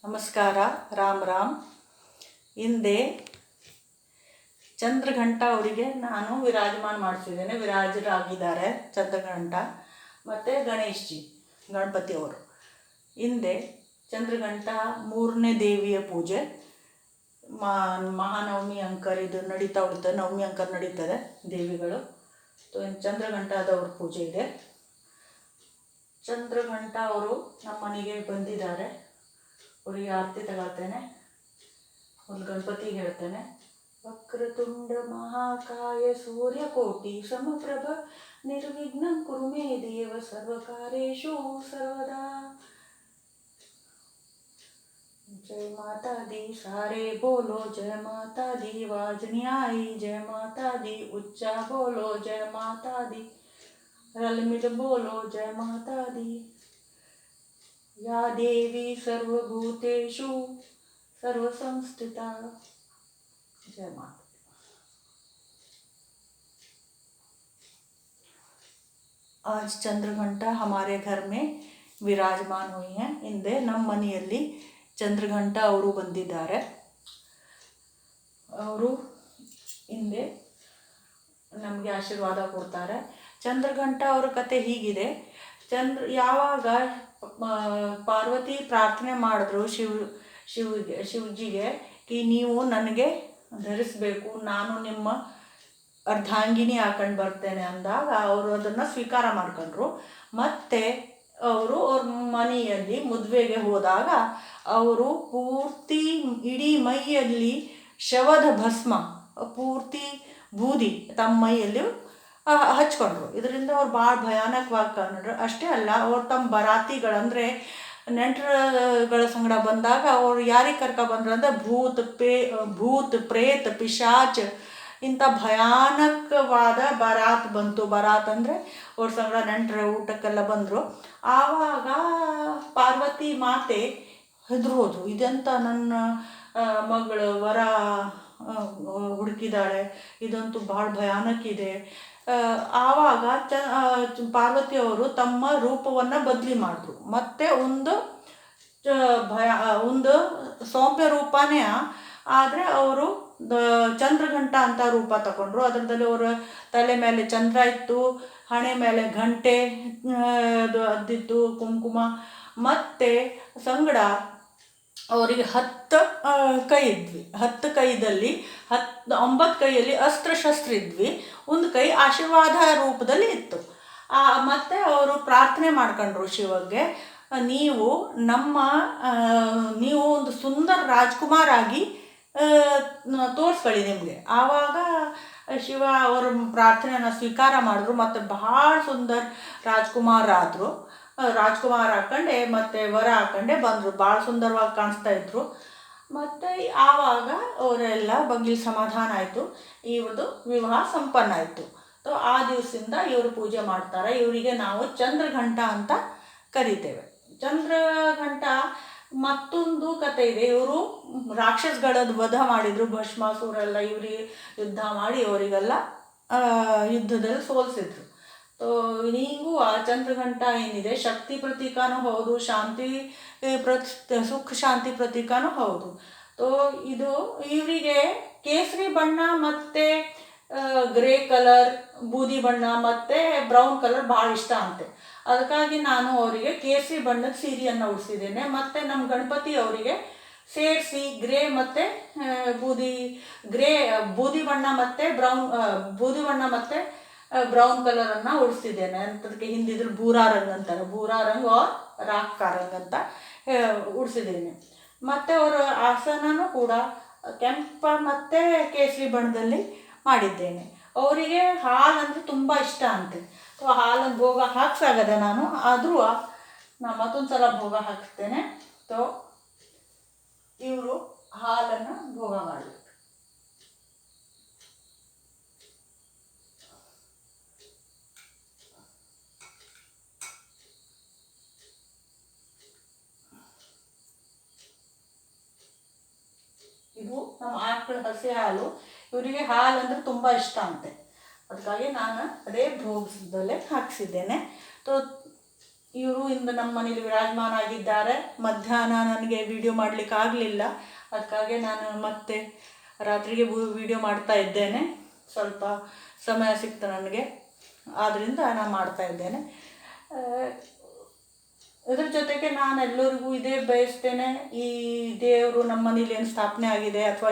ನಮಸ್ಕಾರ. ರಾಮ್ ರಾಮ್. ಹಿಂದೆ ಚಂದ್ರಘಂಟ ಅವರಿಗೆ ನಾನು ವಿರಾಜಮಾನ ಮಾಡಿಸಿದ್ದೇನೆ. ವಿರಾಜರಾಗಿದ್ದಾರೆ ಚಂದ್ರಘಂಟ ಮತ್ತು ಗಣಪತಿ ಅವರು. ಹಿಂದೆ ಚಂದ್ರಘಂಟ ಮೂರನೇ ದೇವಿಯ ಪೂಜೆ ಮಹಾನವಮಿ ಅಂಕರ್ ಇದು ನಡೀತಾ ಉಳಿತದೆ. ನವಮಿ ಅಂಕರ್ ನಡೀತದೆ ದೇವಿಗಳು. ಚಂದ್ರಘಂಟದವ್ರ ಪೂಜೆ ಇದೆ. ಚಂದ್ರಘಂಟ ಅವರು ನಮ್ಮ ಮನೆಗೆ ಬಂದಿದ್ದಾರೆ. ಅವರಿಗೆ ಆರತಿ ತಗೊಳ್ತೇನೆ. ಒಂದು ಗಣಪತಿಗೆ ಹೇಳ್ತೇನೆ. ವಕ್ರತುಂಡ ಮಹಾಕಾಯ ಸೂರ್ಯಕೋಟಿ ಸಮಪ್ರಭ ನಿರ್ವಿಘ್ನಂ ಕುರು ಮೇ ದೇವ ಸರ್ವಕಾರ್ಯೇಷು ಸರ್ವದಾ. जय माता दी सारे बोलो जय माता दी, आवाज नहीं आई जय माता दी, उच्चा बोलो जय माता दी, रल मिल बोलो जय माता दी. या देवी सर्वभूतेषु सर्वसंस्थिता. जय माता. आज चंद्रघंटा हमारे घर में विराजमान हुई हैं. ಹಿಂದೆ ನಮ್ಮ ಮನೆಯಲ್ಲಿ ಚಂದ್ರಘಂಟ ಅವರು ಬಂದಿದ್ದಾರೆ. ಅವರು ಹಿಂದೆ ನಮಗೆ ಆಶೀರ್ವಾದ ಕೊಡ್ತಾರೆ. ಚಂದ್ರಘಂಟ ಅವರ ಕತೆ ಹೀಗಿದೆ. ಯಾವಾಗ ಪಾರ್ವತಿ ಪ್ರಾರ್ಥನೆ ಮಾಡಿದ್ರು ಶಿವಜಿಗೆ ಕಿ ನೀವು ನನಗೆ ಧರಿಸಬೇಕು, ನಾನು ನಿಮ್ಮ ಅರ್ಧಾಂಗಿನಿ ಹಾಕೊಂಡು ಬರ್ತೇನೆ ಅಂದಾಗ ಅವರು ಅದನ್ನು ಸ್ವೀಕಾರ ಮಾಡ್ಕೊಂಡ್ರು. ಮತ್ತು ಅವರು ಅವ್ರ ಮನೆಯಲ್ಲಿ ಮದುವೆಗೆ ಹೋದಾಗ ಅವರು ಪೂರ್ತಿ ಇಡೀ ಮೈಯಲ್ಲಿ ಶವದ ಭಸ್ಮ, ಪೂರ್ತಿ ಬೂದಿ ತಮ್ಮ ಮೈಯಲ್ಲಿ ಹಚ್ಕೊಂಡ್ರು. ಇದರಿಂದ ಅವ್ರು ಭಾಳ ಭಯಾನಕವಾಗಿ ಕಂಡ್ರು. ಅಷ್ಟೇ ಅಲ್ಲ, ಅವ್ರು ತಮ್ಮ ಬರಾತಿಗಳಂದರೆ ನೆಂಟರುಗಳ ಸಂಗಡ ಬಂದಾಗ ಅವ್ರು ಯಾರಿಗೆ ಕರ್ಕೊಬಂದ್ರು ಅಂದರೆ ಭೂತ್ ಪ್ರೇತ್ ಪಿಶಾಚ್ ಇಂಥ ಭಯಾನಕವಾದ ಬರಾತ್ ಬಂತು. ಬರಾತ್ ಅಂದರೆ ಅವ್ರ ಸಂಗಡ ನೆಂಟರ ಊಟಕ್ಕೆಲ್ಲ ಬಂದರು. ಆವಾಗ ಪಾರ್ವತಿ ಮಾತೆ ಹೆದ್ರು ಹೋದರು. ಇದೆಂತ ನನ್ನ ಮಗಳು ವರ ಹುಡುಕಿದಾಳೆ, ಇದಂತೂ ಭಾಳ ಭಯಾನಕ ಇದೆ. ಆವಾಗ ಪಾರ್ವತಿಯವರು ತಮ್ಮ ರೂಪವನ್ನು ಬದಲಿ ಮಾಡಿದ್ರು. ಮತ್ತು ಒಂದು ಸೌಮ್ಯ ರೂಪನೇ, ಆದರೆ ಅವರು ಚಂದ್ರಘಂಟ ಅಂತ ರೂಪ ತಗೊಂಡ್ರು. ಅದರಲ್ಲಿ ಅವರ ತಲೆ ಮೇಲೆ ಚಂದ್ರ ಇತ್ತು, ಹಣೆ ಮೇಲೆ ಗಂಟೆ ಅದು ಅದ್ದಿತ್ತು, ಕುಂಕುಮ. ಮತ್ತು ಸಂಗಡ ಅವರಿಗೆ 10 ಕೈ ಇದ್ವಿ. 10 ಕೈದಲ್ಲಿ 9 ಕೈಯಲ್ಲಿ ಅಸ್ತ್ರಶಸ್ತ್ರ ಇದ್ವಿ. ಒಂದು ಕೈ ಆಶೀರ್ವಾದ ರೂಪದಲ್ಲಿ ಇತ್ತು. ಮತ್ತು ಅವರು ಪ್ರಾರ್ಥನೆ ಮಾಡ್ಕೊಂಡ್ರು ಶಿವಗೆ, ನೀವು ಒಂದು ಸುಂದರ ರಾಜ್ಕುಮಾರ್ ಆಗಿ ತೋರಿಸ್ಕೊಳ್ಳಿ ನಿಮಗೆ. ಆವಾಗ ಶಿವ ಅವರ ಪ್ರಾರ್ಥನೆಯನ್ನು ಸ್ವೀಕಾರ ಮಾಡಿದ್ರು. ಮತ್ತು ಭಾಳ ಸುಂದರ ರಾಜ್ಕುಮಾರ್ ಆದರು. ರಾಜ್ಕುಮಾರ್ ಹಾಕೊಂಡೆ ಮತ್ತು ವರ ಹಾಕೊಂಡೆ ಬಂದರು. ಭಾಳ ಸುಂದರವಾಗಿ ಕಾಣಿಸ್ತಾ ಇದ್ರು. ಮತ್ತು ಆವಾಗ ಅವರೆಲ್ಲ ಬಗ್ಗೆ ಸಮಾಧಾನ ಆಯಿತು. ಇವ್ರದ್ದು ವಿವಾಹ ಸಂಪನ್ನ ಆಯಿತು. ಆ ದಿವಸದಿಂದ ಇವರು ಪೂಜೆ ಮಾಡ್ತಾರೆ. ಇವರಿಗೆ ನಾವು ಚಂದ್ರಘಂಟ ಅಂತ ಕರಿತೇವೆ. ಚಂದ್ರಘಂಟ ಮತ್ತೊಂದು ಕತೆ ಇದೆ. ಇವರು ರಾಕ್ಷಸಗಳದ್ದು ವಧ ಮಾಡಿದರು. ಭಸ್ಮಾಸುರೆಲ್ಲ ಇವರಿಗೆ ಯುದ್ಧ ಮಾಡಿ ಅವರಿಗೆಲ್ಲ ಯುದ್ಧದಲ್ಲಿ ಸೋಲಿಸಿದ್ರು. ಹೀಗೂ ಆ ಚಂದ್ರಘಂಟ ಏನಿದೆ ಶಕ್ತಿ ಪ್ರತೀಕನೂ ಹೌದು, ಸುಖ ಶಾಂತಿ ಪ್ರತೀಕನೂ ಹೌದು. ಇದು ಇವರಿಗೆ ಕೇಸರಿ ಬಣ್ಣ ಮತ್ತು ಗ್ರೇ ಕಲರ್, ಬೂದಿ ಬಣ್ಣ ಮತ್ತು ಬ್ರೌನ್ ಕಲರ್ ಭಾಳ ಇಷ್ಟ ಅಂತೆ. ಅದಕ್ಕಾಗಿ ನಾನು ಅವರಿಗೆ ಕೇಸರಿ ಬಣ್ಣದ ಸೀರೆಯನ್ನು ಉಡಿಸಿದ್ದೇನೆ. ಮತ್ತು ನಮ್ಮ ಗಣಪತಿ ಅವರಿಗೆ ಸೇರಿಸಿ ಗ್ರೇ ಮತ್ತು ಬೂದಿ ಬಣ್ಣ ಮತ್ತು ಬ್ರೌನ್ ಕಲರನ್ನು ಉಡಿಸಿದ್ದೇನೆ. ಅಂತದಕ್ಕೆ ಹಿಂದಿದ್ರು ಬೂರಾ ರಂಗ್ ಅಂತಾರೆ. ಬೂರಾ ರಂಗ್ ಆರ್ ರಾಕ್ ರಂಗ್ ಅಂತ ಉಡಿಸಿದ್ದೇನೆ. ಮತ್ತು ಅವರ ಆಸನನೂ ಕೂಡ ಕೆಂಪ ಮತ್ತು ಕೇಸರಿ ಬಣ್ಣದಲ್ಲಿ ಮಾಡಿದ್ದೇನೆ. ಅವರಿಗೆ ಹಾಲು ಅಂದರೆ ತುಂಬ ಇಷ್ಟ ಅಂತೆ. ಹಾಲನ್ನು ಭೋಗ ಹಾಕ್ಸಾಗದೆ ನಾನು, ಆದರೂ ನಾನು ಮತ್ತೊಂದು ಸಲ ಭೋಗ ಹಾಕ್ತೇನೆ. ಇವರು ಹಾಲನ್ನು ಭೋಗ ಮಾಡಬೇಕು. ಇದು ನಮ್ಮ ಆಕಳ ಹಸಿ ಹಾಲು. ಇವರಿಗೆ ಹಾಲು ಅಂದರೆ ತುಂಬ ಇಷ್ಟ ಅಂತೆ. ಅದಕ್ಕಾಗಿ ನಾನು ಅದೇ ಭೋಗದಲ್ಲೇ ಹಾಕಿಸಿದ್ದೇನೆ. ಇವರು ಇಂದು ನಮ್ಮ ಮನೇಲಿ ವಿರಾಜಮಾನ ಆಗಿದ್ದಾರೆ. ಮಧ್ಯಾಹ್ನ ನನಗೆ ವಿಡಿಯೋ ಮಾಡಲಿಕ್ಕೆ ಆಗಲಿಲ್ಲ, ಅದಕ್ಕಾಗಿ ನಾನು ಮತ್ತೆ ರಾತ್ರಿಗೆ ವಿಡಿಯೋ ಮಾಡ್ತಾ ಇದ್ದೇನೆ. ಸ್ವಲ್ಪ ಸಮಯ ಸಿಕ್ತು ನನಗೆ, ಆದ್ದರಿಂದ ನಾನು ಮಾಡ್ತಾ ಇದ್ದೇನೆ. ಇದ್ರ ಜೊತೆಗೆ ನಾನು ಎಲ್ಲರಿಗೂ ಇದೇ ಬಯಸ್ತೇನೆ, ಈ ದೇವರು ನಮ್ಮ ಮನೇಲಿ ಏನು ಸ್ಥಾಪನೆ ಆಗಿದೆ ಅಥವಾ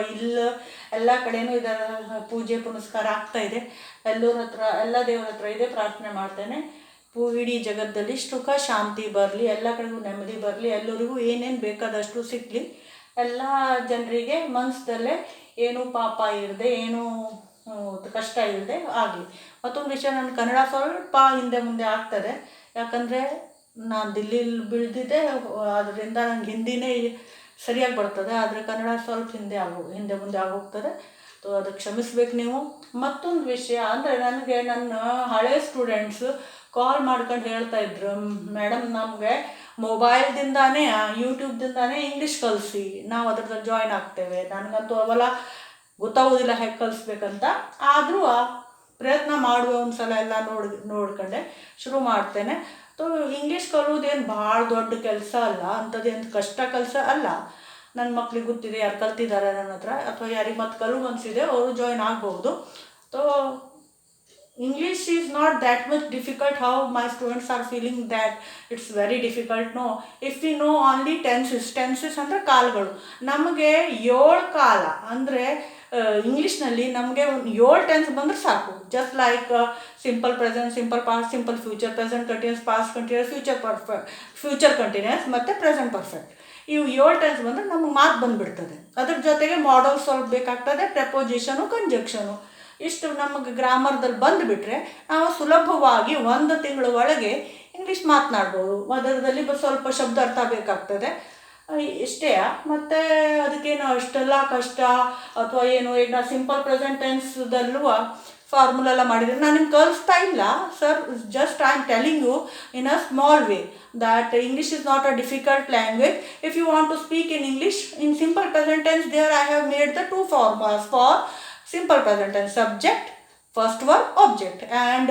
ಎಲ್ಲ ಕಡೆಯೂ ಇದರ ಪೂಜೆ ಪುನಸ್ಕಾರ ಆಗ್ತಾ ಇದೆ. ಎಲ್ಲ ದೇವ್ರ ಹತ್ರ ಇದೇ ಪ್ರಾರ್ಥನೆ ಮಾಡ್ತೇನೆ, ಇಡೀ ಜಗತ್ತಲ್ಲಿ ಸುಖ ಶಾಂತಿ ಬರಲಿ, ಎಲ್ಲ ಕಡೆಗೂ ನೆಮ್ಮದಿ ಬರಲಿ, ಎಲ್ಲರಿಗೂ ಏನೇನು ಬೇಕಾದಷ್ಟು ಸಿಕ್ಕಲಿ, ಎಲ್ಲ ಜನರಿಗೆ ಮನಸ್ಸಲ್ಲೇ ಏನೂ ಪಾಪ ಇರದೆ, ಏನೂ ಕಷ್ಟ ಇಲ್ಲದೆ ಆಗಲಿ. ಮತ್ತೊಂದು ವಿಷಯ, ನನ್ನ ಕನ್ನಡ ಸ್ವಲ್ಪ ಹಿಂದೆ ಮುಂದೆ ಆಗ್ತದೆ, ಯಾಕಂದರೆ ನಾನು ದಿಲ್ಲಿಲಿ ಬೆಳೆದಿದ್ದೆ, ಅದರಿಂದ ನಂಗೆ ಹಿಂದಿನೇ ಸರಿಯಾಗಿ ಬರ್ತದೆ, ಆದರೆ ಕನ್ನಡ ಸ್ವಲ್ಪ ಹಿಂದೆ ಮುಂದೆ ಆಗೋಗ್ತದೆ. ಅದಕ್ಕೆ ಕ್ಷಮಿಸ್ಬೇಕು ನೀವು. ಮತ್ತೊಂದು ವಿಷಯ ಅಂದರೆ, ನನಗೆ ನನ್ನ ಹಳೆ ಸ್ಟೂಡೆಂಟ್ಸು ಕಾಲ್ ಮಾಡ್ಕೊಂಡು ಹೇಳ್ತಾಯಿದ್ರು, ಮೇಡಮ್ ನಮಗೆ ಮೊಬೈಲ್ದಿಂದಾನೇ ಯೂಟ್ಯೂಬ್ದಿಂದಾನೇ ಇಂಗ್ಲೀಷ್ ಕಲಿಸಿ, ನಾವು ಅದ್ರಲ್ಲಿ ಜಾಯ್ನ್ ಆಗ್ತೇವೆ. ನನಗಂತೂ ಅವೆಲ್ಲ ಗೊತ್ತಾಗೋದಿಲ್ಲ ಹೇಗೆ ಕಲಿಸ್ಬೇಕಂತ, ಆದರೂ ಪ್ರಯತ್ನ ಮಾಡುವ ಒಂದು ಸಲ ಎಲ್ಲ ನೋಡ್ಕೊಂಡೆ ಶುರು ಮಾಡ್ತೇನೆ. ಇಂಗ್ಲೀಷ್ ಕಲಿಯೋದೇನು ಭಾಳ ದೊಡ್ಡ ಕೆಲಸ ಅಲ್ಲ, ಅಂಥದ್ದೇನು ಕಷ್ಟ ಕೆಲಸ ಅಲ್ಲ. ನನ್ನ ಮಕ್ಳಿಗೆ ಗೊತ್ತಿದೆ, ಯಾರು ಕಲ್ತಿದ್ದಾರೆ ನನ್ನ ಹತ್ರ, ಅಥವಾ ಯಾರಿಗೆ ಮತ್ತೆ ಕಲು ಅನಿಸಿದೆ ಅವರು ಜಾಯ್ನ್ ಆಗ್ಬೋದು. English is not that much difficult how my students are feeling that it's very difficult. No, if we know only tenses ಅಂದರೆ ಕಾಲಗಳು, ನಮಗೆ 7 ಕಾಲ ಅಂದರೆ ಇಂಗ್ಲೀಷ್ನಲ್ಲಿ ನಮಗೆ 7 ಟೆನ್ಸ್ ಬಂದರೆ ಸಾಕು. Just like simple present, simple past, simple future, present continuous, past continuous, future continuous ಮತ್ತು present perfect. ಇವು 7 ಟೆನ್ಸ್ ಬಂದರೆ ನಮಗೆ ಮಾತು ಬಂದುಬಿಡ್ತದೆ. ಅದ್ರ ಜೊತೆಗೆ ಮಾಡಲ್ ಸ್ವಲ್ಪ ಬೇಕಾಗ್ತದೆ, ಪ್ರೆಪೋಸಿಷನು, ಕಂಜಕ್ಷನು, ಇಷ್ಟು ನಮಗೆ ಗ್ರಾಮರ್ದಲ್ಲಿ ಬಂದುಬಿಟ್ರೆ ನಾವು ಸುಲಭವಾಗಿ 1 ತಿಂಗಳ ಒಳಗೆ ಇಂಗ್ಲೀಷ್ ಮಾತನಾಡ್ಬೋದು. ಅದರದಲ್ಲಿ ಸ್ವಲ್ಪ ಶಬ್ದ ಅರ್ಥ ಬೇಕಾಗ್ತದೆ, ಇಷ್ಟೇ. ಮತ್ತು ಅದಕ್ಕೇನು ಅಷ್ಟೆಲ್ಲ ಕಷ್ಟ ಅಥವಾ ಏನು, ಈಗ ನಾನು ಸಿಂಪಲ್ ಪ್ರೆಸೆಂಟ್ ಟೆನ್ಸ್ದಲ್ಲೂ ಫಾರ್ಮುಲಾ ಎಲ್ಲ ಮಾಡಿದರೆ ನಾನು ನಿಮ್ಗೆ ಕಲಿಸ್ತಾ ಇಲ್ಲ sir, just I am telling you in a small way that English is not a difficult language. If you want to speak in English in simple present tense, there I have made the 2 formulas for simple present tense: subject, first verb, object, and